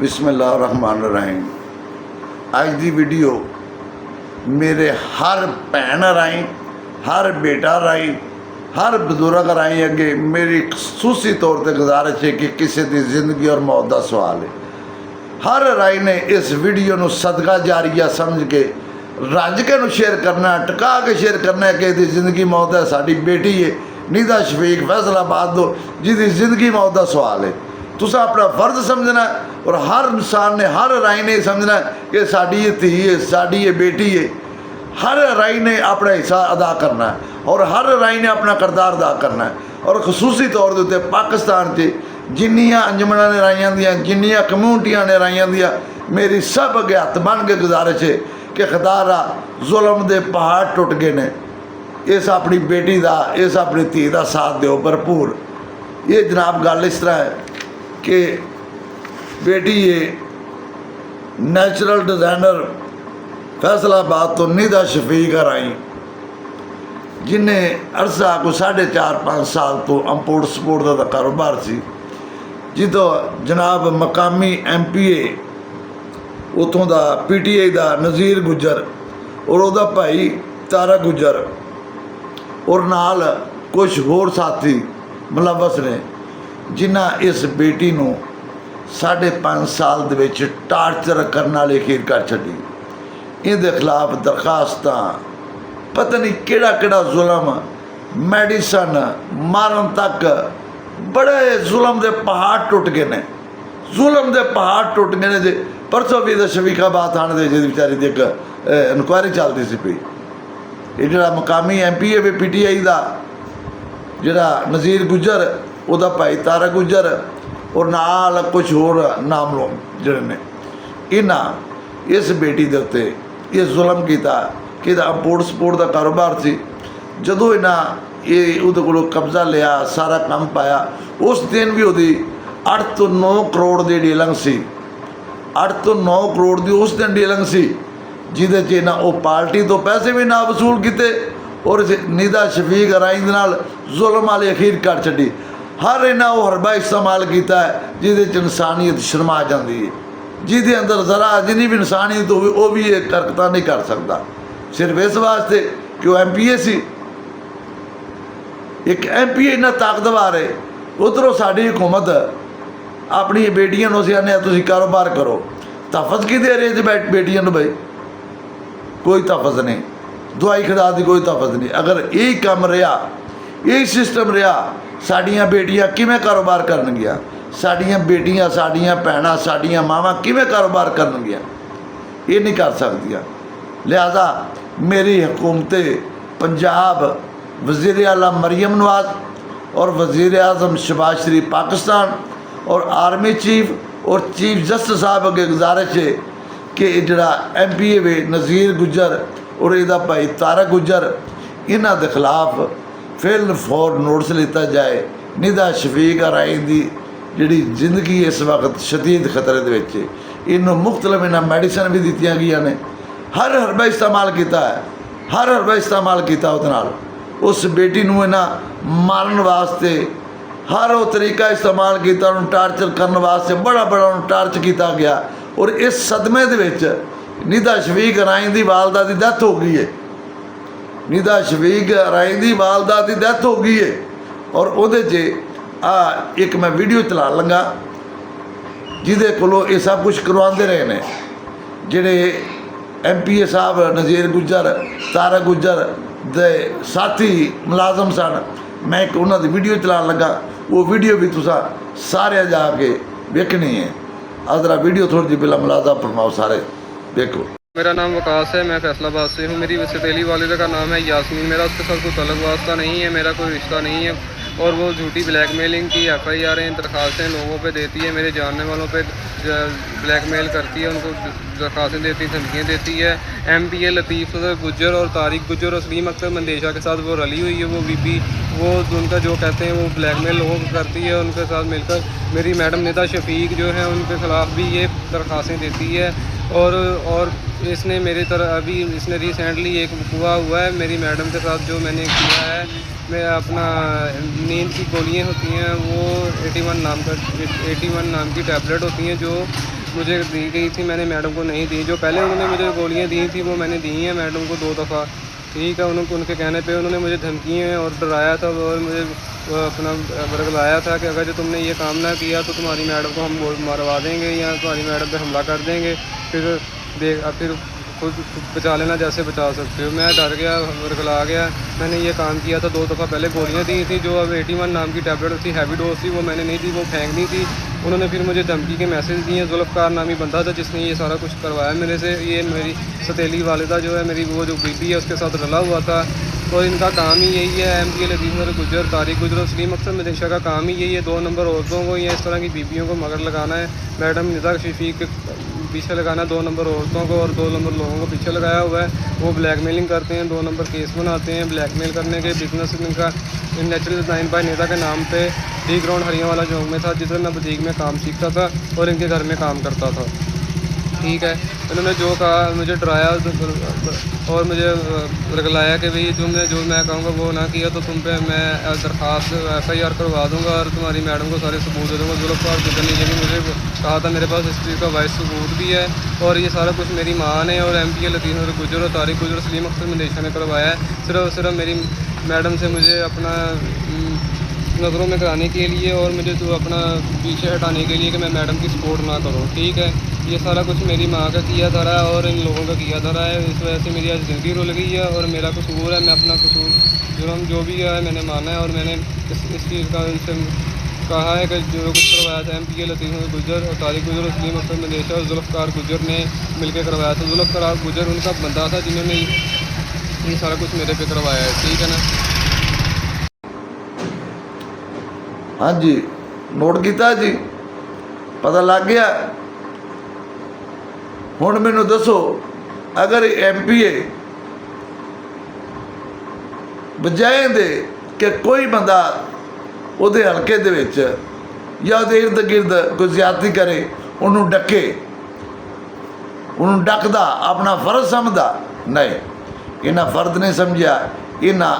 बिस्मिल्लाहिर्रहमानिर्रहीम। अज की वीडियो मेरे हर भैन राई, हर बेटा राई, हर बजुर्ग राई अगे मेरी खसूसी तौर पर गुजारिश है कि किसी की जिंदगी और मौत का सवाल है। हर राई ने इस वीडियो को सदका जारिया समझ के रज के शेयर करना, टका के शेयर करना है कि जिंदगी मौत है। साड़ी बेटी है निदा शफीक फैसलाबाद दो, जिसकी जिंदगी मौत का सवाल है। तुसा अपना फर्ज समझना है और हर इंसान ने, हर राई ने समझना है कि साड़ी ये धी है, साड़ी ये बेटी है। हर राई ने अपना हिस्सा अदा करना है और हर राई ने अपना किरदार अदा करना है। और खसूसी तौर के उत्ते पाकिस्तान से जिन्नियां अंजमना ने राइयां दियां, जिन्नियां कम्यूनिटियां ने राइयां दियां, मेरी सब अगे हथ बन के गुजारिश है कि खुदारा जुल्म के पहाड़ टुट गए ने। इस अपनी बेटी का, इस अपनी धी का साथ दो भरपूर। ये जनाब गल इस तरह है कि बेटी ये नेचुरल डिज़ाइनर फैसलाबाद तो निदा शफीक राई, जिन्हें अरसा को 4.5-5 साल तो इंपोर्ट सपोर्ट का कारोबार सी, जितो जनाब मकामी MPA उतों का PTI का नज़ीर गुजर और वह भाई तारा गुजर और नाल कुछ होर साथी मुलवस ने, जिन्हें इस बेटी को 5.5 साल दे विच टार्चर करने वाली खीर कर छड़ी। इहदे खिलाफ दरखास्त, पता नहीं केड़ा केड़ा जुल्म, मेडिसन मारन तक, बड़े जुल्म के पहाड़ टुट गए ने। जुल्म के पहाड़ टुट गए ने। जे परसों भी शफीकाबाद थाने दे जी बेचारी की एक इनकुआरी चलती सी पई। ये जो मकामी MPA भी PTI का जोड़ा नज़ीर गुजर, वह भाई तारा गुजर और नाल कुछ होर नाम लो जोड़े ने, इन्हें इस बेटी के उत्ते ये जुल्म किया कि इंपोर्ट सपोर्ट का कारोबार से। जदों इन्हें ये उहदे कोलों कब्जा लिया, सारा काम पाया, उस दिन भी वही 8 तो 9 करोड़ की डीलिंग सी। 8 तो 9 करोड़ की उस दिन डीलिंग सी, जिहदे च इन्हें वो पार्टी तो पैसे भी ना वसूल किए और निदा शफीक राई दे नाल जुल्म वाली अखीर कर छड्डी। हर इन्हें वो हरबा इस्तेमाल किया है जिहदे च इंसानियत शर्मा जाती है, जिहदे अंदर जरा जिनी भी इंसानियत हो वह भी एक हरकत नहीं कर सकता, सिर्फ इस वास्ते कि वह MPA सी। एक MPA इन्ना ताकतवर है। उधरों साड़ी हुकूमत अपनी बेटियों को सियाने तुसीं कारोबार करो, तहफ़्ज़ की दे रहे थे बेटियों को? भाई कोई तहफ़्ज़ नहीं, दवाई खुदा की कोई तहफ़्ज़ नहीं। अगर यही काम रहा, यही सिस्टम रहा, साड़ियाँ बेटियाँ किवें कारोबार करनगियां? साड़ियाँ बेटियाँ, साड़ियाँ भैणां, साड़ियाँ मावां किवें कारोबार करनगियां? ये नहीं कर सकदियां। लिहाजा मेरी हुकूमत पंजाब, वज़ीर आला मरीम नवाज़ और वज़ीर आज़म शहबाज शरीफ पाकिस्तान और आर्मी चीफ और चीफ जस्टिस साहब अगे गुजारिश है कि जोड़ा MPA वे नज़ीर गुजर और इहदा भाई तारा गुजर, इन्हां दे खिलाफ फिल फौर नोटिस लिता जाए। निदा शफीक राई की जिहड़ी जिंदगी इस वक्त शदीद खतरे दे विच है। इन्हों मुख्तलिफ इन्हां मेडिसन भी दित्तियां गईयां ने। हर हरबा इस्तेमाल किया है, हर हरबा इस्तेमाल किया उहदे नाल। उस बेटी नूं इन्हां मारन वास्ते हर वो तरीका इस्तेमाल किया, उन्होंने टार्चर करने वास्ते बड़ा उन्होंने टार्चर किया गया। और इस सदमे दे विच निदा शफीक राई की वालदा की डैथ हो गई है। निदा शफीक राई की वालदा की डैथ हो गई है। और उहदे च एक मैं वीडियो चला लगा जिहदे कोलों ये सब कुछ करवाते रहे ने, जिहड़े MPA साहब नज़ीर गुजर, तारा गुजर दे साथी मुलाजम सन। मैं एक उन्होंने वीडियो चला लगा, वो वीडियो भी तुसा सारे जाके देखनी है। अदरा वीडियो थोड़ी जी पहला मुलाजा फरमाओ, सारे देखो। मेरा नाम वकास है, मैं फैसलाबाद से हूँ। मेरी सतीली वालिदा का नाम है यास्मीन। मेरा उसके साथ कोई तल्लुक़ वास्ता नहीं है, मेरा कोई रिश्ता नहीं है। और वो झूठी ब्लैकमेलिंग की FIR दरखास्तें लोगों पे देती है, मेरे जानने वालों पे ब्लैकमेल करती है, उनको दरखास्तें देती है, धमकियाँ देती है। MPA लतीफ़ गुजर और तारिक गुजर और सलीम अख्तर मंदेशा के साथ वो रली हुई है। वो बीबी, वो उनका जो कहते हैं वो ब्लैकमेल लोगों को करती है। उनके साथ मिलकर मेरी मैडम निदा शफीक जो है उनके ख़िलाफ़ भी ये दरखास्तें देती है। और इसने मेरी तरह अभी इसने रिसेंटली एक हुआ है मेरी मैडम के साथ जो मैंने किया है। मैं अपना नींद की गोलियाँ होती हैं वो 81 नाम की टैबलेट होती हैं जो मुझे दी गई थी, मैंने मैडम को नहीं दी। जो पहले उन्होंने मुझे गोलियाँ दी थी वो मैंने दी हैं मैडम को 2 दफ़ा, ठीक है। उनके कहने पे उन्होंने मुझे धमकियाँ और डराया था और मुझे अपना बरगलाया था कि अगर जो तुमने ये काम ना किया तो तुम्हारी मैडम को हम मरवा देंगे या तुम्हारी मैडम पे हमला कर देंगे, फिर खुद बचा लेना जैसे बचा सकते हो। मैं डर गया, बरगला गया। मैंने ये काम किया था। 2 दफ़ा पहले गोलियाँ दी थी, जो अब 81 नाम की टैबलेट थी, हैवी डोज थी, वो मैंने नहीं दी, वो फेंकनी थी। उन्होंने फिर मुझे धमकी के मैसेज दिए। जुल्फ़कार नामी बंदा था जिसने ये सारा कुछ करवाया मेरे से। ये मेरी सतीली वालिदा जो है, मेरी वो जो बीबी है, उसके साथ रला हुआ था। तो इनका काम ही यही है, MPA लतीफ़ गुजर, तारिक गुजर, सलीम अख्तर मदेशा का काम ही यही है, 2 नंबर औरतों को या इस तरह की बीबियों को मगर लगाना है। मैडम निदा शफीक के पीछे लगाना है 2 नंबर औरतों को, और 2 नंबर लोगों को पीछे लगाया हुआ है। वो ब्लैकमेलिंग करते हैं, 2 नंबर केस बनाते हैं, ब्लैकमेल करने के बिजनेस इनका नेचुरल डिज़ाइन बाय नेता के नाम पे डी ग्राउंड हरियावाला चौक में था, जिधर मैं बुटीक में काम सीखता था और इनके घर में काम करता था, ठीक है। इन्होंने जो कहा, मुझे डराया और मुझे रगलाया कि भाई तुमने जो मैं कहूँगा वो ना किया तो तुम पे मैं दरख्वास्त FIR करवा दूँगा और तुम्हारी मैडम को सारे सबूत दे दूँगा। जुल्फ़कार गुजर ने ये भी मुझे कहा था, मेरे पास इस चीज़ का वाइस सबूत भी है, और ये सारा कुछ मेरी माँ ने और MPA लतीफ़ गुजर और तारिक गुजर, सलीम अख्तर मदेशा ने करवाया है। सिर्फ मेरी मैडम से मुझे अपना नज़रों में कराने के लिए और मुझे तो अपना पीछे हटाने के लिए कि मैं मैडम की सपोर्ट ना करूं, ठीक है। ये सारा कुछ मेरी माँ का किया धरा है और इन लोगों का किया धरा है। इस वजह से मेरी आज ज़िंदगी रुल गई है और मेरा कसूर है। मैं अपना कसूर जुर्म जो भी है मैंने माना है, और मैंने इस चीज़ का उनसे कहा है कि जो कुछ करवाया था MPA लतीफ़ गुजर और तारिक गुजर और सलीम अख्तर मदेशा और जुल्फ़कार गुजर ने मिलकर करवाया था। जुल्फ़कार गुजर उनका बंदा था जिन्होंने ये सारा कुछ मेरे पे करवाया है, ठीक है ना। हाँ जी, नोट किया जी, पता लग गया। हुण मैनू दसो, अगर MPA बजाए दे कि कोई बंदा उहदे हलके दे विच या उहदे इर्द गिर्द कोई ज्यादती करे, उन्होंने डके, उन्होंने डकदा अपना फर्ज समझदा, नहीं, इन्हां फर्ज नहीं समझिया, इन्हां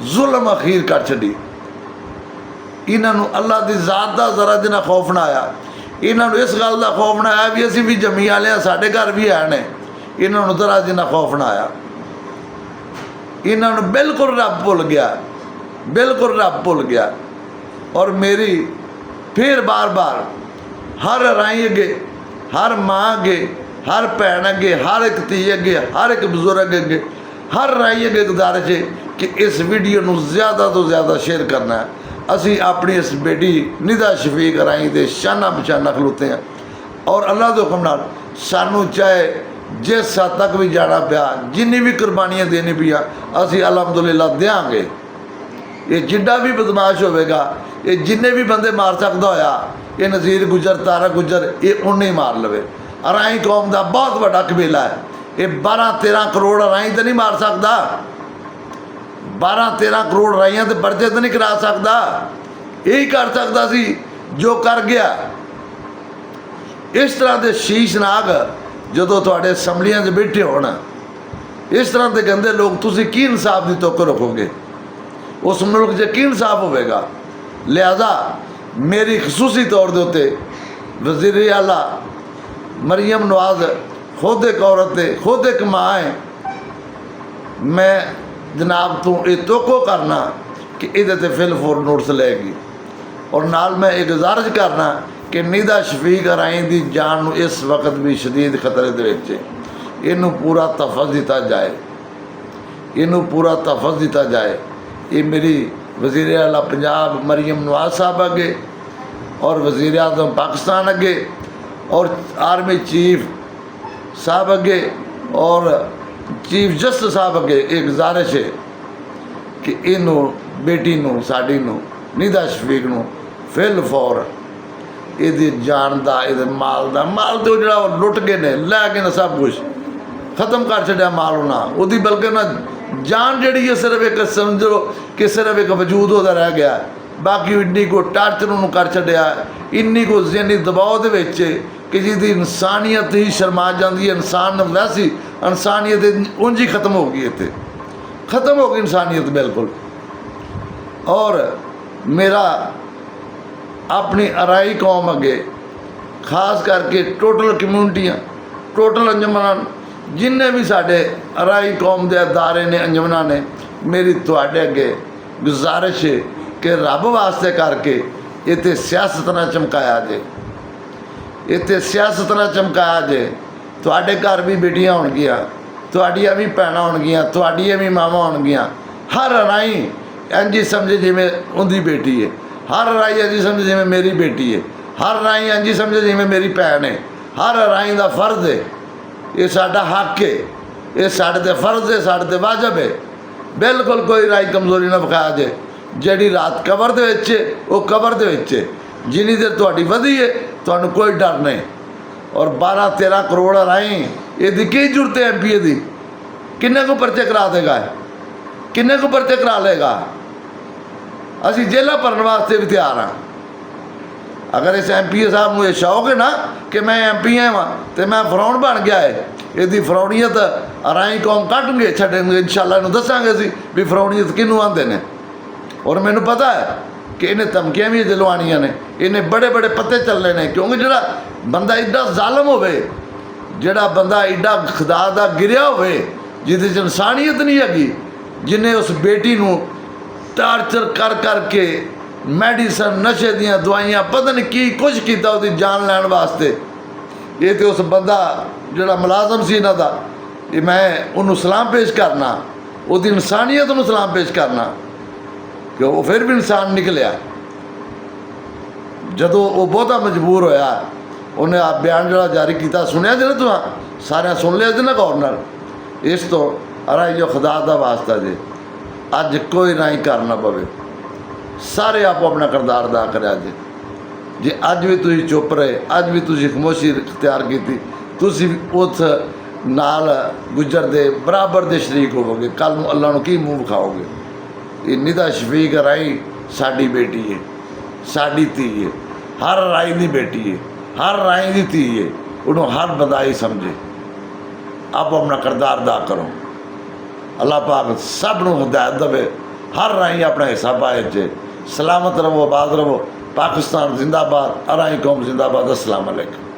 जुल्म अखीर कर छड़ी। इन्हों अल्लाह की ज़ात का जरा जिन्ना खौफ ना आया, इन्हों इस गल का खौफ ना आया भी असी भी जमी वाले साढ़े घर भी है ने, इन्हों जरा जिन्ना खौफ ना आया। इन्हों बिल्कुल रब भुल गया, बिल्कुल रब भुल गया। और मेरी फिर बार बार हर राई अगे, हर माँ अगे, हर भैन अगे, हर एक धी अगे, हर एक बजुर्ग अगे, हर राई अगे गुजारिश है कि इस वीडियो को ज़्यादा तो ज़्यादा शेयर करना है। असी अपनी इस बेटी निदा शफीक राई दे शाना बचाना खलोते हैं, और अल्लाह के हुक्म नाल सानू चाहे जिस हद तक भी जाना पिया, जिन्नी भी कुर्बानियाँ देनी पिया, असी अलहमदुलिल्लाह देंगे। ये जिड्डा भी बदमाश होगा, ये जिन्ने भी बंदे मार सकता होया, ये नज़ीर गुजर, तारा गुजर, ये उन्हें ही मार लवे। अराई कौम का बहुत बड़ा कबीला है, ये 12-13 करोड़ अराई तो नहीं मार सकता, 12-13 करोड़ राइयां तो पर्चे तो नहीं करा सकता। यही कर सकता सी जो कर गया। इस तरह के शीशनाग जो थोड़े असैम्बलियां च बैठे होना, इस तरह के गंदे लोग, तुसी की इंसाफ की तुक रखोगे? उस मुल्क च की इंसाफ होगा? लिहाजा मेरी खसूसी तौर के उत्ते वज़ीर आला मरीम नवाज खुद एक औरत है, खुद एक माँ है। मैं जनाब तो ये तोको करना कि ये फिल फोर नोटिस लेगी, और नाल मैं एक गुजारिश करना कि निदा शफीक राई की जान नूं इस वक्त भी शदीद खतरे दे विच है। इनू पूरा तहफ़्फ़ुज़ दिता जाए, इनू पूरा तहफ़्फ़ुज़ दिता जाए। ये मेरी वज़ीर आला पंजाब मरीम नवाज साहब अगे और वज़ीर आज़म पाकिस्तान अगे और आर्मी चीफ साहब अगे और चीफ जस्टिस साहब अगे एक गुजारिश है कि इनू बेटी नूं, साडी नूं, निदा शफीक नूं फिल फौर ये जान का, ये माल तो जो लुट गए ने, लै गए ने, सब कुछ खत्म कर छड्या माल उन्हें, वो बल्कि ना जान जी है सिर्फ एक समझ लो कि सिर्फ एक वजूद वह रह गया, बाकी इन्नी को टार्चर उन्होंने कर छड्या, इन्नी को ज़हनी दबाव के कि जिसकी इंसानियत ही शर्मा जाती है। इंसान वैसी इंसानियत उंज ही खत्म हो गई, इतने खत्म हो गई इंसानियत बिल्कुल। और मेरा अपनी अराई कौम अगे ਖਾਸ ਕਰਕੇ ਟੋਟਲ ਕਮਿਊਨਿਟੀਆਂ, ਟੋਟਲ ਅੰਜਮਨਾਂ, ਜਿੰਨੇ ਵੀ ਸਾਡੇ ਰਾਈ ਕੌਮ ਦੇ ਅਦਾਰੇ ਨੇ, ਅੰਜਮਨਾਂ ਨੇ, ਮੇਰੀ ਤੁਹਾਡੇ ਅੱਗੇ ਗੁਜ਼ਾਰਿਸ਼ ਹੈ ਕਿ ਰੱਬ ਵਾਸਤੇ ਕਰਕੇ ਇੱਥੇ ਸਿਆਸਤ ਨਾ ਚਮਕਾਇਆ ਜੇ, ਇੱਥੇ ਸਿਆਸਤ ਨਾ ਚਮਕਾਇਆ ਜੇ। ਤੁਹਾਡੇ ਘਰ ਵੀ ਬੇਟੀਆਂ ਹੋਣਗੀਆਂ, ਤੁਹਾਡੀਆਂ ਵੀ ਭੈਣਾਂ ਹੋਣਗੀਆਂ, ਤੁਹਾਡੀਆਂ ਵੀ ਮਾਵਾਂ ਹੋਣਗੀਆਂ। ਹਰ ਰਾਈ ਇੰਝ ਹੀ ਸਮਝੇ ਜਿਵੇਂ ਉਹਦੀ ਬੇਟੀ ਹੈ, ਹਰ ਰਾਈ ਇੰਝ ਹੀ ਸਮਝੇ ਜਿਵੇਂ ਮੇਰੀ ਬੇਟੀ ਹੈ, ਹਰ ਰਾਈ ਇੰਝ ਹੀ ਸਮਝੇ ਜਿਵੇਂ ਮੇਰੀ ਭੈਣ ਹੈ। ਹਰ ਰਾਈ ਦਾ ਫਰਜ਼ ਹੈ, ਇਹ ਸਾਡਾ ਹੱਕ ਹੈ, ਇਹ ਸਾਡੇ ਤੇ ਫਰਜ਼ ਹੈ, ਸਾਡੇ ਤੇ ਵਾਜਬ ਹੈ। ਬਿਲਕੁਲ ਕੋਈ ਰਾਈ ਕਮਜ਼ੋਰੀ ਨਾ ਵਿਖਾਇਆ ਜੇ। ਜਿਹੜੀ ਰਾਤ ਕਬਰ ਦੇ ਵਿੱਚ ਹੈ, ਉਹ ਕਬਰ ਦੇ ਵਿੱਚ ਹੈ। ਜਿੰਨੀ ਦੇਰ ਤੁਹਾਡੀ ਵਧੀ ਹੈ, ਤੁਹਾਨੂੰ ਕੋਈ ਡਰ ਨਹੀਂ। ਔਰ 12-13 ਕਰੋੜ ਰਾਈ, ਇਹਦੀ ਕੀ ਜ਼ਰੂਰਤ ਹੈ MP ਦੀ? ਕਿੰਨੇ ਕੁ ਪਰਚੇ ਕਰਾ ਦੇਗਾ, ਕਿੰਨੇ ਕੁ ਪਰਚੇ ਕਰਾ ਲੇਗਾ? ਅਸੀਂ ਜੇਲ੍ਹਾਂ ਭਰਨ ਵਾਸਤੇ ਵੀ ਤਿਆਰ ਹਾਂ। ਅਗਰ ਇਸ MP ਸਾਹਿਬ ਨੂੰ ਇਹ ਸ਼ੌਕ ਹੈ ਨਾ ਕਿ ਮੈਂ MP ਹਾਂ ਤੇ ਮੈਂ ਫਰੌਣ ਬਣ ਗਿਆ ਹੈ, ਇਹਦੀ ਫਰੌਣੀਅਤ ਰਾਈ ਕੌਮ ਕੱਢਣਗੇ, ਛੱਡਣਗੇ। ਇਨਸ਼ਾਅੱਲਾ ਇਹਨੂੰ ਦੱਸਾਂਗੇ ਅਸੀਂ ਵੀ ਫਰੌਣੀਅਤ ਕਿਹਨੂੰ ਆਉਂਦੇ ਨੇ। ਔਰ ਮੈਨੂੰ ਪਤਾ ਹੈ ਕਿ ਇਹਨੇ ਧਮਕੀਆਂ ਵੀ ਦਿਲਵਾਉਣੀਆਂ ਨੇ, ਇਹਨੇ ਬੜੇ ਬੜੇ ਪੱਤੇ ਚੱਲਣੇ ਨੇ। ਕਿਉਂਕਿ ਜਿਹੜਾ ਬੰਦਾ ਐਡਾ ਜ਼ਾਲਮ ਹੋਵੇ, ਜਿਹੜਾ ਬੰਦਾ ਐਡਾ ਖੁਦਾ ਦਾ ਗਿਰਿਆ ਹੋਵੇ, ਜਿਹਦੇ 'ਚ ਇਨਸਾਨੀਅਤ ਨਹੀਂ ਹੈਗੀ, ਜਿਹਨੇ ਉਸ ਬੇਟੀ ਨੂੰ ਟਾਰਚਰ ਕਰ ਕਰਕੇ ਮੈਡੀਸਨ, ਨਸ਼ੇ ਦੀਆਂ ਦਵਾਈਆਂ, ਪਤਾ ਨਹੀਂ ਕੀ ਕੁਝ ਕੀਤਾ ਉਹਦੀ ਜਾਨ ਲੈਣ ਵਾਸਤੇ। ਇਹ ਤੇ ਉਸ ਬੰਦਾ ਜਿਹੜਾ ਮੁਲਾਜ਼ਮ ਸੀ ਇਹਨਾਂ ਦਾ, ਇਹ ਮੈਂ ਉਹਨੂੰ ਸਲਾਮ ਪੇਸ਼ ਕਰਨਾ, ਉਹਦੀ ਇਨਸਾਨੀਅਤ ਨੂੰ ਸਲਾਮ ਪੇਸ਼ ਕਰਨਾ ਕਿ ਉਹ ਫਿਰ ਵੀ ਇਨਸਾਨ ਨਿਕਲਿਆ। ਜਦੋਂ ਉਹ ਬਹੁਤਾ ਮਜਬੂਰ ਹੋਇਆ, ਉਹਨੇ ਆ ਬਿਆਨ ਜਿਹੜਾ ਜਾਰੀ ਕੀਤਾ, ਸੁਣਿਆ ਜੇ ਨਾ ਤੁਸੀਂ ਸਾਰਿਆਂ ਸੁਣ ਲਿਆ ਜੇ ਨਾ ਗੌਰ ਨਾਲ। ਇਸ ਤੋਂ ਅਰਾ ਜੋ ਖੁਦਾ ਦਾ ਵਾਸਤਾ ਜੇ ਅੱਜ ਕੋਈ ਰਾਈ ਕਰ ਨਾ ਪਵੇ, ਸਾਰੇ ਆਪੋ ਆਪਣਾ ਕਿਰਦਾਰ ਅਦਾ ਕਰਿਆ ਜੇ ਅੱਜ ਵੀ ਤੁਸੀਂ ਚੁੱਪ ਰਹੇ, ਅੱਜ ਵੀ ਤੁਸੀਂ ਖਾਮੋਸ਼ੀ ਇਖਤਿਆਰ ਕੀਤੀ, ਤੁਸੀਂ ਉਸ ਨਾਲ ਗੁਜ਼ਰਦੇ ਬਰਾਬਰ ਦੇ ਸ਼ਰੀਕ ਹੋਵੋਗੇ। ਕੱਲ੍ਹ ਨੂੰ ਅੱਲਾ ਨੂੰ ਕੀ ਮੂੰਹ ਵਿਖਾਓਗੇ? ਇਹ ਨਿਦਾ ਸ਼ਫੀਕ ਰਾਈ ਸਾਡੀ ਬੇਟੀ ਹੈ, ਸਾਡੀ ਧੀ ਹੈ, ਹਰ ਰਾਈ ਦੀ ਬੇਟੀ ਹੈ, ਹਰ ਰਾਈ ਦੀ ਧੀ ਹੈ। ਉਹਨੂੰ ਹਰ ਬਦਾਈ ਸਮਝੇ, ਆਪੋ ਆਪਣਾ ਕਿਰਦਾਰ ਅਦਾ ਕਰੋ। ਅੱਲਾਹ ਪਾਕ ਸਭ ਨੂੰ ਹਦਾਇਤ ਦੇਵੇ, ਹਰ ਰਾਈ ਆਪਣਾ ਹਿੱਸਾ ਪਾਏ। 'ਚ ਸਲਾਮਤ ਰਹੋ, ਆਬਾਦ ਰਹੋ। पाकिस्तान जिंदाबाद, अराई कौम जिंदाबाद। अस्सलाम वालेकुम।